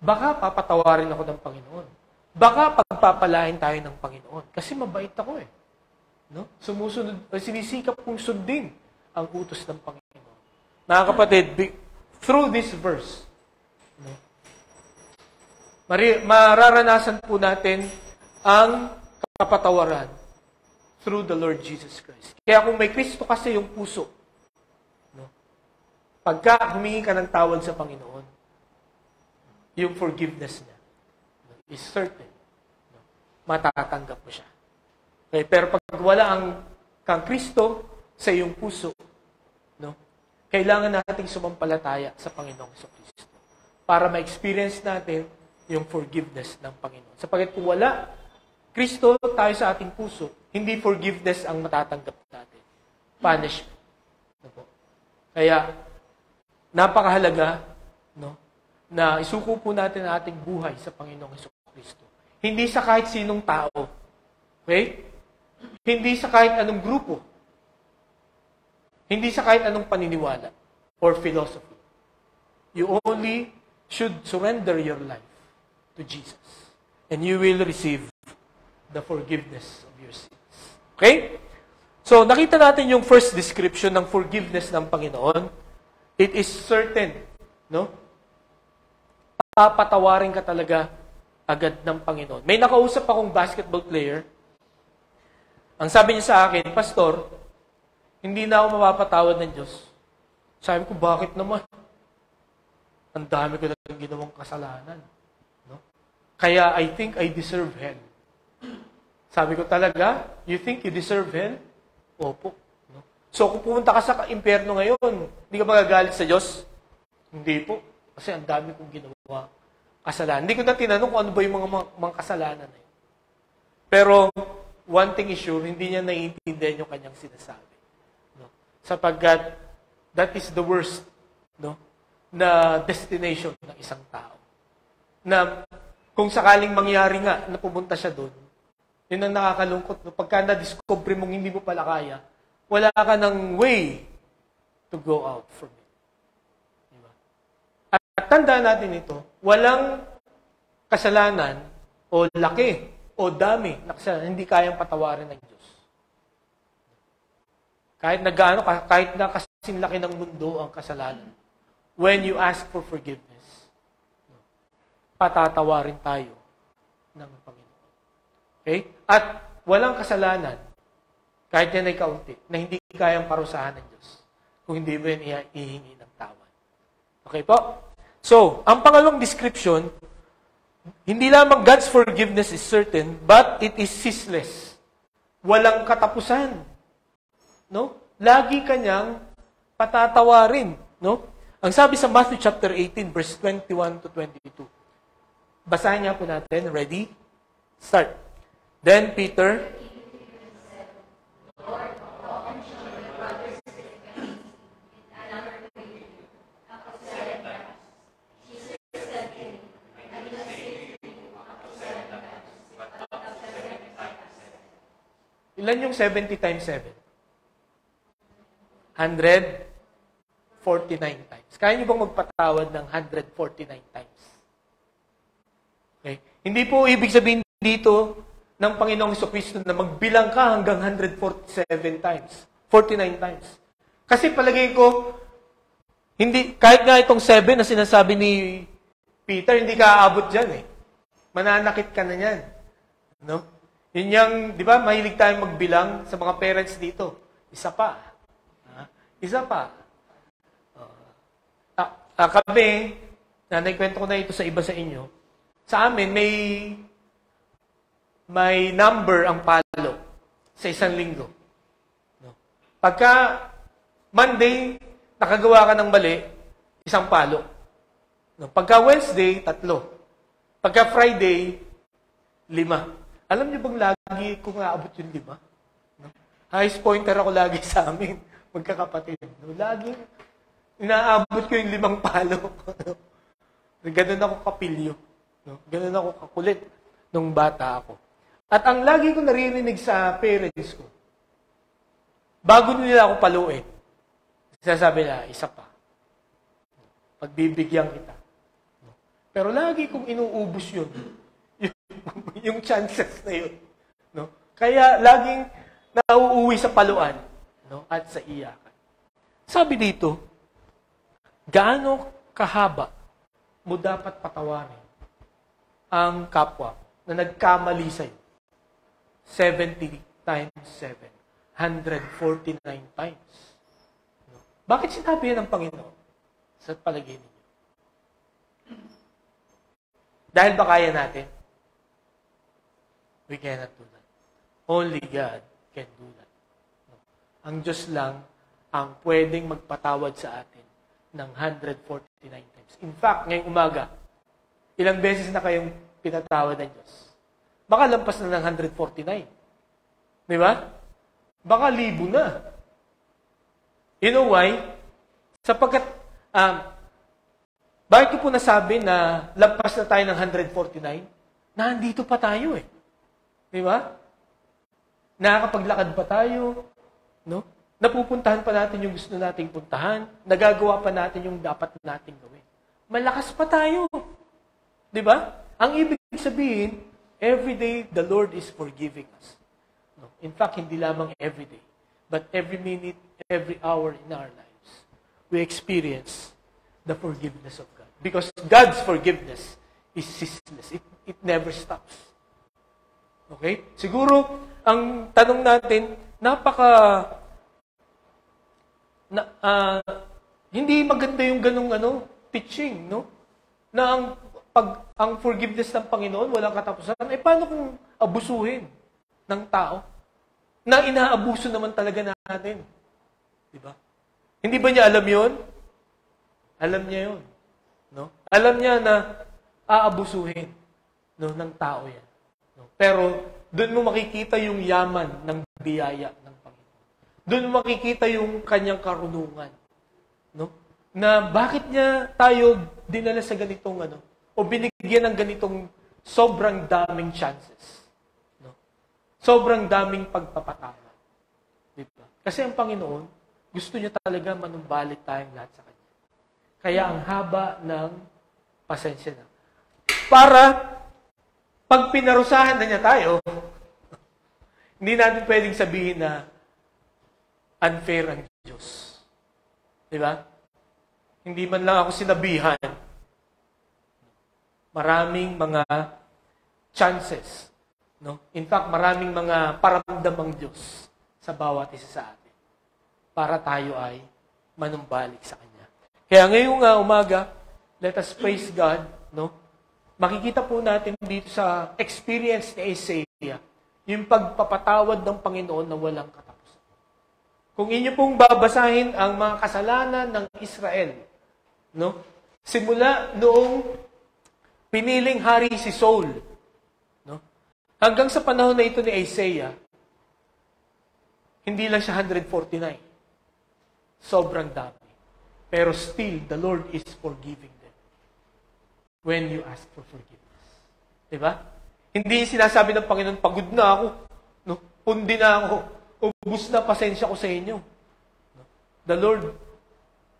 Baka papatawarin ako ng Panginoon. Baka pagpapalain tayo ng Panginoon. Kasi mabait ako eh. No? Sinisikap kong sundin ang utos ng Panginoon. Mga kapatid, through this verse, mararanasan po natin ang kapatawaran through the Lord Jesus Christ. Kaya kung may Kristo kasi yung puso, pagka humingi ka ng tawad sa Panginoon, yung forgiveness niya is certain. Matatanggap mo siya. Okay, pero pag wala kang Kristo sa iyong puso, kailangan nating sumampalataya sa Panginoong Kristo para ma-experience natin yung forgiveness ng Panginoon. Sapagkat kung wala Kristo tayo sa ating puso, hindi forgiveness ang matatanggap natin. Punishment. Kaya, napakahalaga na isuko po natin ang ating buhay sa Panginoong Kristo. Hindi sa kahit sinong tao. Okay? Hindi sa kahit anong grupo. Hindi sa kahit anong paniniwala or philosophy. You only should surrender your life to Jesus. And you will receive the forgiveness of your sins. Okay? So, nakita natin yung first description ng forgiveness ng Panginoon. It is certain. Papatawarin ka talaga agad ng Panginoon. May nakausap akong basketball player. Ang sabi niya sa akin, "Pastor, hindi na ako mapapatawad ng Diyos." Sabi ko, "Bakit naman? Ang dami ko na ginawang kasalanan. Kaya I think I deserve hell." Sabi ko, "Talaga? You think you deserve hell?" "Opo." So kung pumunta ka sa impyerno ngayon, hindi ka magagalit sa Diyos? Hindi po. Kasi ang dami kong ginawa kasalanan. Hindi ko na tinanong kung ano ba yung mga kasalanan. Pero one thing is sure, hindi niya naiintindihan yung kanyang sinasabi. Sapagkat that is the worst na destination ng isang tao. Na kung sakaling mangyari nga na pumunta siya doon, yun ang nakakalungkot. Pagka na-discover mong hindi mo pala kaya, wala ka ng way to go out from it. Diba? At tandaan natin ito, walang kasalanan o laki o dami na kasalanan hindi kayang patawarin ng Diyos. Kahit na kasing laki ng mundo ang kasalanan, when you ask for forgiveness, patatawarin tayo ng Panginoon. Okay? At walang kasalanan, kahit yan ay kaunti, na hindi kayang parusahan ng Diyos kung hindi mo yan ihingi ng tawad. Okay po? So, ang pangalawang description, hindi lamang God's forgiveness is certain, but it is ceaseless. Walang katapusan. Lagi kanyang patatawarin, no? Ang sabi sa Matthew chapter 18, verse 21 to 22. Basahin niya po natin. Ready? Start. Then Peter, ilan yung 70 times 7? 149 times. Kaya niyo bang magpatawad ng 149 times? Okay? Hindi po ibig sabihin dito ng Panginoong Jesucristo na magbilang ka hanggang 147 times. 49 times. Kasi palagay ko, hindi, kahit nga itong 7 na sinasabi ni Peter, hindi ka aabot dyan eh. Mananakit ka na yan. No? Yun yung, di ba, mahilig tayong magbilang sa mga parents dito. Isa pa. Isa pa. Kami, naikwento ko na ito sa iba sa inyo, sa amin, may number ang palo sa isang linggo. No? Pagka Monday, nakagawa ka ng mali, isang palo. No? Pagka Wednesday, 3. Pagka Friday, 5. Alam niyo bang lagi kung aabot yung 5? No? Highest pointer ako lagi sa amin, magkakapatid. No? Laging inaabot ko yung 5 palo. Ganun ako kapilyo. No? Ganun ako kakulit nung bata ako. At ang lagi ko naririnig sa parents ko, bago nila ako paluin, sasabi na, isa pa. Pagbibigyan kita. No? Pero lagi kong inuubos yun. Yung chances na yun. No? Kaya laging nauuwi sa paluan, no? At sa iyakan. Sabi dito, gaano kahaba mo dapat patawarin ang kapwa na nagkamali sa'yo? 70 times 7. 149 times. No? Bakit sinabi yan ng Panginoon sa palagay ninyo? Dahil ba kaya natin? We cannot do that. Only God can do that. No? Ang Diyos lang ang pwedeng magpatawad sa atin ng 149 times. In fact, ngayong umaga, ilang beses na kayong pinatawad ng Diyos? Baka lampas na ng 149. Di ba? Baka 1,000 na. You know why? Sapagkat, bakit ko po nasabi na lampas na tayo ng 149? Nandito pa tayo eh. Di ba? Nakakapaglakad pa tayo. No? Napupuntahan pa natin yung gusto nating puntahan. Nagagawa pa natin yung dapat nating gawin. Malakas pa tayo. Di ba? Ang ibig sabihin, every day the Lord is forgiving us. No? In fact, hindi lamang every day, but every minute, every hour in our lives, we experience the forgiveness of God. Because God's forgiveness is ceaseless. It never stops. Okay? Siguro, ang tanong natin, hindi maganda yung ganung teaching, no? Na ang forgiveness ng Panginoon, walang katapusan. Paano kung abusuhin ng tao? Na inaabuso naman talaga natin. Di ba? Hindi ba niya alam yon? Alam niya yon. No? Alam niya na aabusuhin, no, ng tao yan. No? Pero doon mo makikita yung yaman ng biyaya ng Panginoon. Doon mo makikita yung kanyang karunungan. No? Na bakit niya tayo dinala sa ganitong o binigyan ng ganitong sobrang daming chances. No? Sobrang daming pagpapatama. Diba? Kasi ang Panginoon, gusto niya talaga manumbalik tayong lahat sa Kanya. Kaya ang haba ng pasensya na. Para, pag pinarusahan na niya tayo, hindi natin pwedeng sabihin na unfair ang Diyos. Diba? Hindi man lang ako sinabihan. Maraming mga chances. No? In fact, maraming mga paramdam ang Diyos sa bawat isa sa atin para tayo ay manumbalik sa Kanya. Kaya ngayong umaga, let us praise God. No? Makikita po natin dito sa experience ni Isaiah, yung pagpapatawad ng Panginoon na walang katapusan. Kung inyo pong babasahin ang mga kasalanan ng Israel, no? Simula noong piniling hari si Saul, no? Hanggang sa panahon na ito ni Isaiah, hindi lang siya 149. Sobrang dami. Pero still, the Lord is forgiving them when you ask for forgiveness. Diba? Hindi sinasabi ng Panginoon, pagod na ako, no? Pundi na ako, ubus na pasensya ko sa inyo. No? The Lord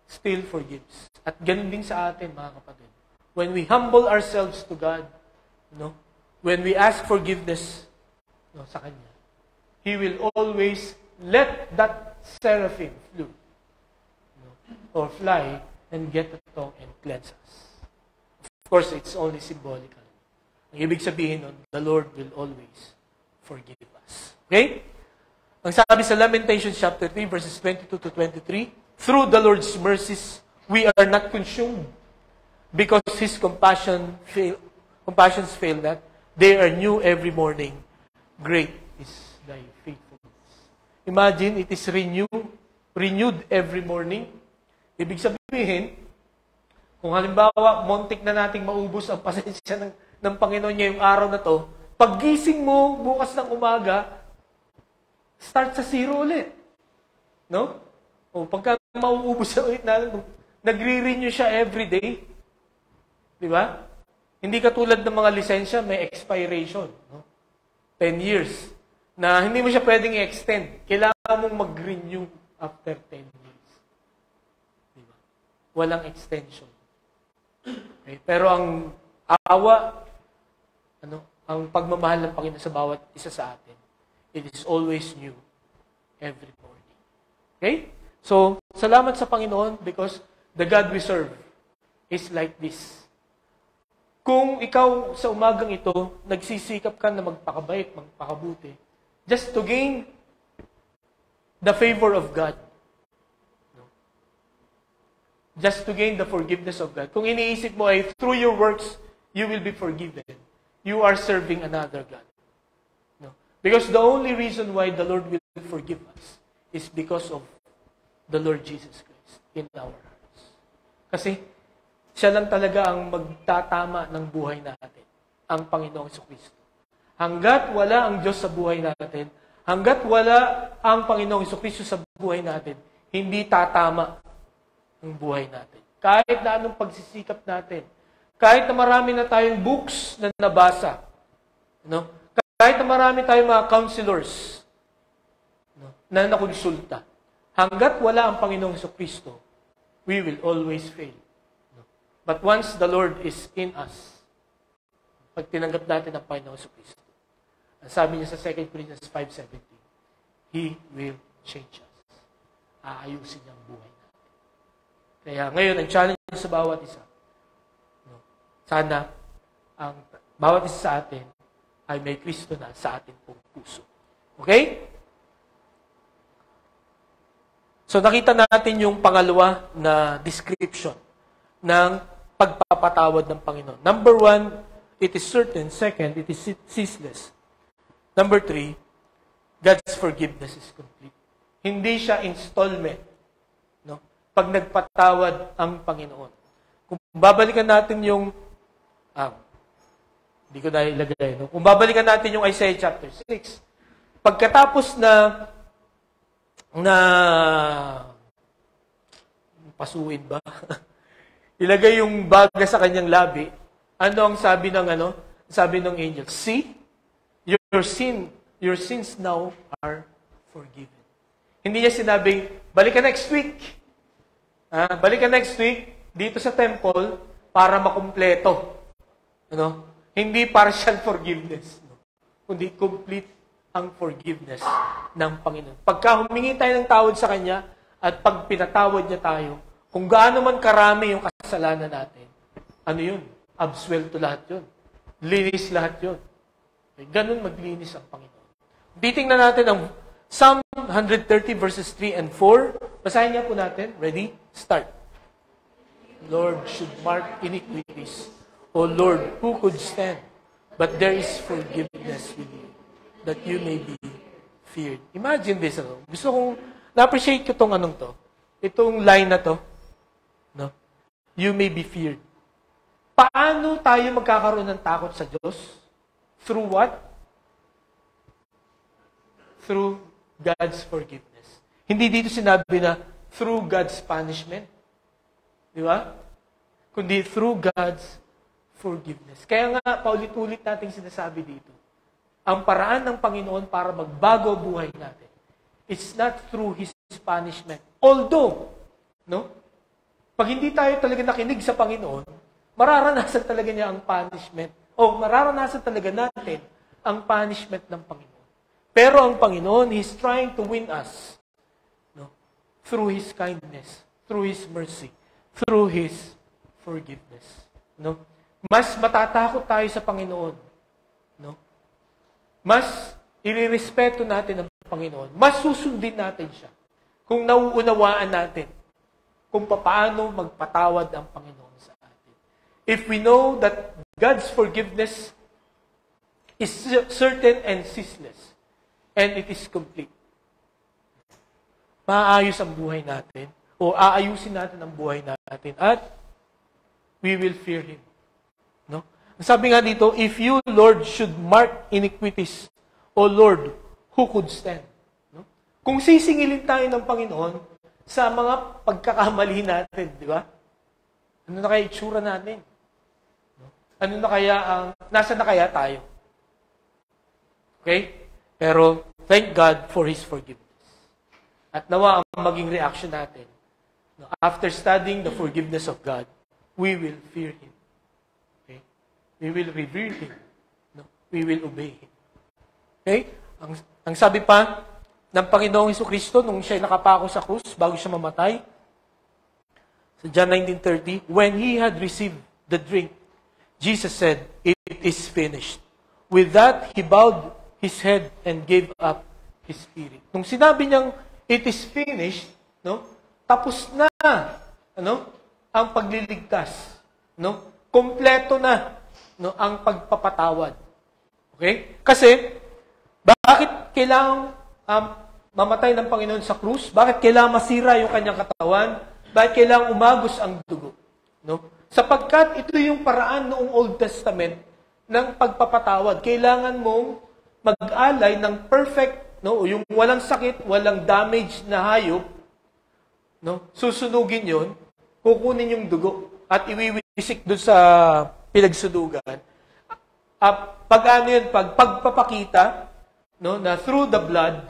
still forgives. At ganun din sa atin, mga kapatid. When we humble ourselves to God, no? When we ask forgiveness, no, sa Kanya, He will always let that seraphim flew, no, or fly and get the tongue and cleanse us. Of course, it's only symbolical. Ang ibig sabihin nun, the Lord will always forgive us. Okay? Ang sabi sa Lamentations chapter 3, verses 22 to 23, through the Lord's mercies, we are not consumed, because His compassions fail not. They are new every morning. Great is thy faithfulness. Imagine, it is renewed every morning. Ibig sabihin, kung halimbawa, montik na nating maubos ang pasensya ng Panginoon niya yung araw na to, paggising mo bukas ng umaga, start sa zero ulit. No? O pagka mauubos na ulit natin, nagre-renew siya every day. Di ba? Hindi katulad ng mga lisensya, may expiration. No? 10 years. Na hindi mo siya pwedeng i-extend. Kailangan mong mag-renew after 10 years. Di ba? Walang extension. Okay? Pero ang awa, ang pagmamahal ng Panginoon sa bawat isa sa atin, it is always new every morning. Okay? So, salamat sa Panginoon because the God we serve is like this. Kung ikaw sa umagang ito, nagsisikap ka na magpakabait, magpakabuti, just to gain the favor of God. No? Just to gain the forgiveness of God. Kung iniisip mo ay through your works, you will be forgiven. You are serving another God. No? Because the only reason why the Lord will forgive us is because of the Lord Jesus Christ in our hearts. Kasi siya lang talaga ang magtatama ng buhay natin, ang Panginoong Jesucristo. Hanggat wala ang Diyos sa buhay natin, hanggat wala ang Panginoong Jesucristo sa buhay natin, hindi tatama ang buhay natin. Kahit na anong pagsisikap natin, kahit na marami na tayong books na nabasa, no? Kahit na marami tayong mga counselors, no, na nakonsulta, hanggat wala ang Panginoong Jesucristo, we will always fail. But once the Lord is in us, pag tinanggap natin ang Panginoong Jesucristo, ang sabi niya sa 2 Corinthians 5:17, He will change us. Aayusin niya ang buhay natin. Kaya ngayon, ang challenge sa bawat isa, no, sana ang bawat isa sa atin ay may Kristo na sa ating pong puso. Okay? So nakita natin yung pangalawa na description ng pagpapatawad ng Panginoon. Number 1, it is certain. Second, it is ceaseless. Number 3, God's forgiveness is complete. Hindi siya installment. No? Pag nagpatawad ang Panginoon. Kung babalikan natin yung hindi ko na ilagay. No? Kung babalikan natin yung Isaiah chapter 6, pagkatapos na pasuin ba? Ilagay yung baga sa kanyang labi. Ano ang sabi ng Sabi ng angel, see, your sins now are forgiven. Hindi niya sinabing, balik ka next week. Balik ka next week dito sa temple para makumpleto. Hindi partial forgiveness. No? Kundi complete ang forgiveness ng Panginoon. Pagka humingi tayo ng tawad sa Kanya at pag pinatawad niya tayo, kung gaano man karami yung kasalanan natin, ano yun? Absuelto lahat yun. Linis lahat yun. Ganun maglinis ang Panginoon. Titingnan natin ang Psalm 130 verses 3 and 4. Basahin niya po natin. Ready? Start. Lord should mark iniquities. O Lord, who could stand? But there is forgiveness with you, that you may be feared. Imagine this. Gusto kong Na-appreciate ko itong anong to. Itong line na to. No? You may be feared. Paano tayo magkakaroon ng takot sa Diyos? Through what? Through God's forgiveness. Hindi dito sinabi na through God's punishment. Di ba? Kundi through God's forgiveness. Kaya nga, paulit-ulit natin sinasabi dito. Ang paraan ng Panginoon para magbago buhay natin, it's not through His punishment. Although, no? Pag hindi tayo talaga nakinig sa Panginoon, mararanasan talaga niya ang punishment. O mararanasan talaga natin ang punishment ng Panginoon. Pero ang Panginoon, He's trying to win us, no? Through His kindness, through His mercy, through His forgiveness. No? Mas matatakot tayo sa Panginoon. No? Mas irirespeto natin ang Panginoon. Mas susundin natin siya. Kung nauunawaan natin kung paano magpatawad ang Panginoon sa atin. If we know that God's forgiveness is certain and ceaseless, and it is complete, maayos ang buhay natin, o aayusin natin ang buhay natin, at we will fear Him. No? Sabi nga dito, if you, Lord, should mark iniquities, O Lord, who could stand? No? Kung sisingilin tayo ng Panginoon sa mga pagkakamali natin, di ba? Ano na kaya itsura natin? No? Ano na kaya nasa na kaya tayo? Okay? Pero, thank God for His forgiveness. At nawa ang maging reaction natin. No? After studying the forgiveness of God, we will fear Him. Okay? We will revere Him. No? We will obey Him. Okay? Ang sabi pa ng Panginoong Jesucristo nung siya'y nakapako sa krus bago siya mamatay, sa John 19:30, when He had received the drink, Jesus said, "It is finished." With that, He bowed His head and gave up His spirit. Nung sinabi niyang, "It is finished," no? Tapos na, ano? Ang pagliligtas, no? Kompleto na, no, ang pagpapatawad. Okay? Kasi bakit kailangang mamatay ng Panginoon sa krus? Bakit kailangang masira yung kanyang katawan? Bakit kailangang umagos ang dugo? No? Sapagkat ito yung paraan noong Old Testament ng pagpapatawad. Kailangan mong mag-alay ng perfect, no, yung walang sakit, walang damage na hayop, no? Susunugin yon, kukunin yung dugo at iwiwisik doon sa pinagsunugan. Pagpapakita, no, na through the blood,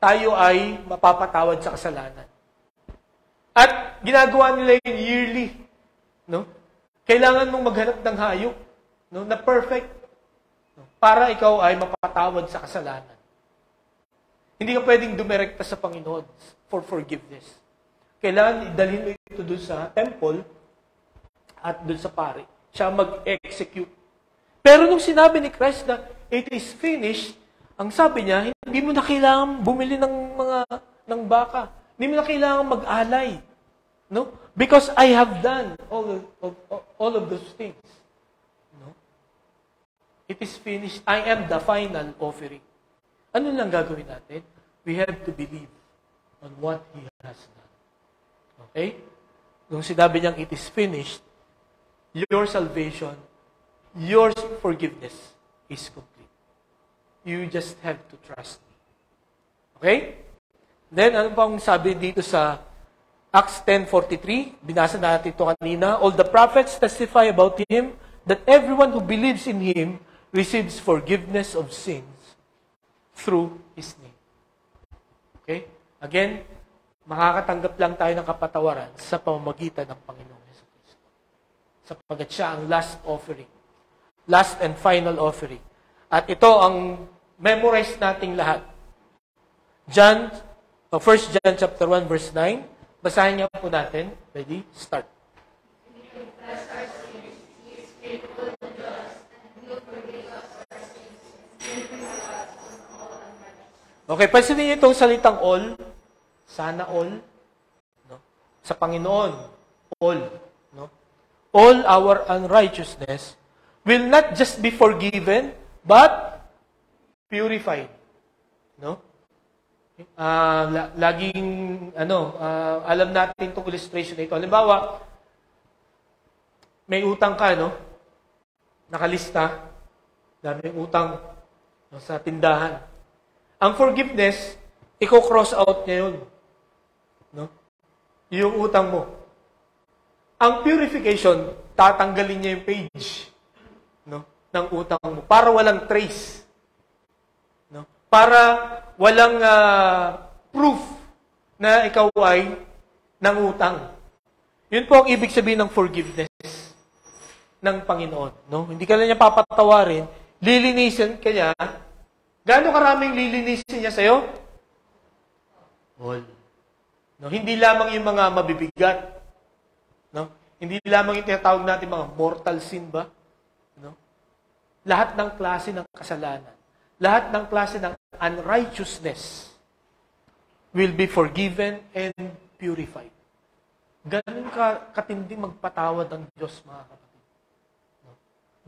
tayo ay mapapatawad sa kasalanan. At ginagawa nila yun yearly. No? Kailangan mong maghanap ng hayop, no, na perfect, no, para ikaw ay mapatawad sa kasalanan. Hindi ka pwedeng dumirekta sa Panginoon for forgiveness. Kailangan idalhin mo ito doon sa temple at doon sa pari. Siya mag-execute. Pero nung sinabi ni Christ na it is finished, ang sabi niya, hindi mo na kailangan bumili ng baka. Hindi mo na kailangan mag-alay. No? Because I have done all of those things. No? It is finished. I am the final offering. Ano lang gagawin natin? We have to believe on what He has done. Okay? Nung sinabi niyang it is finished, your salvation, your forgiveness is complete. You just have to trust me. Okay? Then, ano bang sabi dito sa Acts 10:43? Binasa natin ito kanina. All the prophets testify about Him that everyone who believes in Him receives forgiveness of sins through His name. Okay? Again, makakatanggap lang tayo ng kapatawaran sa pamamagitan ng Panginoong Jesucristo. Sapagkat siya ang last offering. Last and final offering. At ito ang memorize nating lahat. 1 John chapter 1 verse 9. Basahin niyo po natin. Ready? Start. Okay, pansinin niyo itong salitang all. Sana all. No? Sa Panginoon, all. No? All our unrighteousness will not just be forgiven, but purified. No? laging, alam natin itong illustration na ito. Halimbawa, may utang ka, no? Nakalista. Dami yung utang sa tindahan. Ang forgiveness, i-cross out niya yun. No? Yung utang mo. Ang purification, tatanggalin niya yung page, no, ng utang mo para walang trace. No? Para walang proof na ikaw ay nangutang. Yun po ang ibig sabihin ng forgiveness ng Panginoon. No? Hindi ka na niya papatawarin, lilinisin ka niya. Gaano karaming lilinisin niya sa'yo? All. No? Hindi lamang yung mga mabibigat. No? Hindi lamang yung tinatawag natin mga mortal sin ba? No? Lahat ng klase ng kasalanan, lahat ng klase ng unrighteousness will be forgiven and purified. Ganun katindi magpatawad ang Diyos, mga kapatid. No?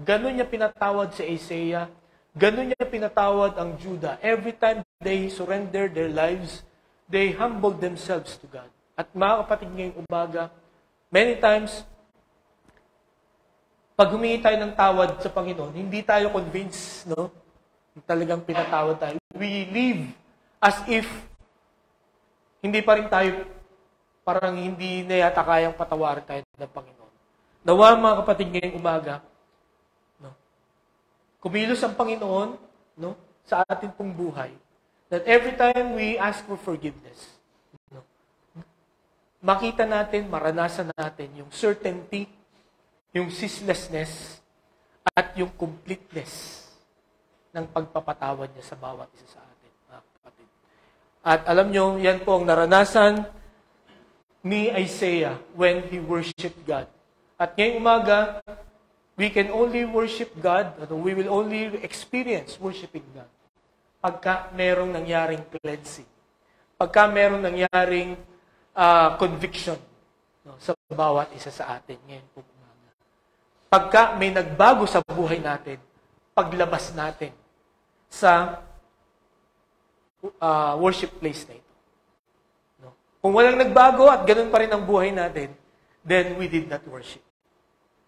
Ganun niya pinatawad si Isaiah, ganun niya pinatawad ang Judah. Every time they surrender their lives, they humbled themselves to God. At mga kapatid, ngayong umaga, many times, pag humingi tayo ng tawad sa Panginoon, hindi tayo convinced, no? Talagang pinatawad tayo. We live as if hindi pa rin tayo, parang hindi na yata kayang patawarin tayo ng Panginoon. Nawa, mga kapatid, ngayong umaga, no? Kumilos ang Panginoon, no, sa ating pong buhay, that every time we ask for forgiveness, no, makita natin, maranasan natin yung certainty, yung ceaselessness, at yung completeness ng pagpapatawad niya sa bawat isa sa atin, mga kapatid. At alam nyo, yan po ang naranasan ni Isaiah when he worshiped God. At ngayong umaga, we can only worship God, we will only experience worshiping God pagka merong nangyaring cleansing, pagka merong nangyaring conviction, no, sa bawat isa sa atin ngayon po. Pagka may nagbago sa buhay natin, paglabas natin sa worship place na ito. No? Kung walang nagbago at ganun pa rin ang buhay natin, then we did not worship.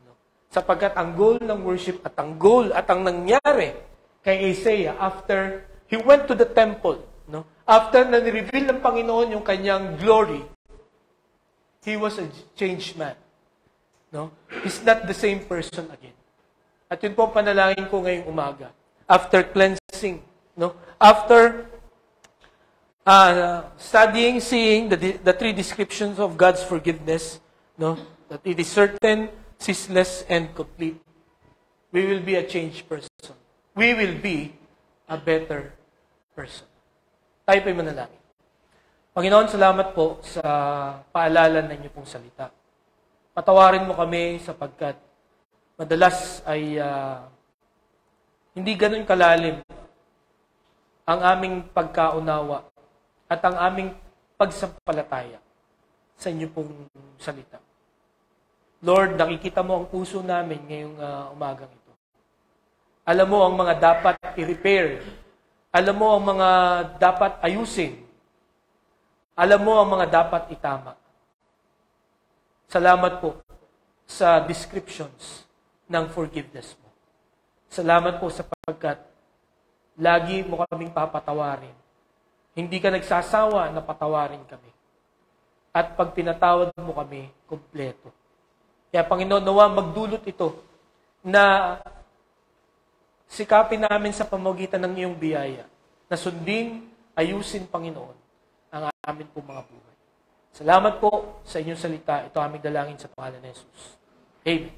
No? Sapagkat ang goal ng worship at ang goal at ang nangyari kay Isaiah after he went to the temple, no? After na ni-reveal ng Panginoon yung kanyang glory, he was a changed man. No? He's not the same person again. At yun po ang panalangin ko ngayong umaga. After cleansing, no? After studying, seeing the three descriptions of God's forgiveness, no? That it is certain, ceaseless, and complete. We will be a changed person. We will be a better person. Tayo po'y manalangin. Panginoon, salamat po sa paalala ng inyong pong salita. Patawarin mo kami sapagkat madalas ay hindi ganun kalalim ang aming pagkaunawa at ang aming pagsampalataya sa inyo pong salita. Lord, nakikita mo ang puso namin ngayong umagang ito. Alam mo ang mga dapat i-repair. Alam mo ang mga dapat ayusin. Alam mo ang mga dapat itama. Salamat po sa descriptions ng forgiveness mo. Salamat po sapagkat lagi mo kaming papatawarin. Hindi ka nagsasawa na patawarin kami. At pag pinatawad mo kami, kumpleto. Kaya Panginoon, nawa magdulot ito na sikapin namin sa pamamagitan ng iyong biyaya na sundin, ayusin, Panginoon, ang amin po mga buhay. Salamat po sa inyong salita. Ito aming dalangin sa pangalan ni Jesus. Amen.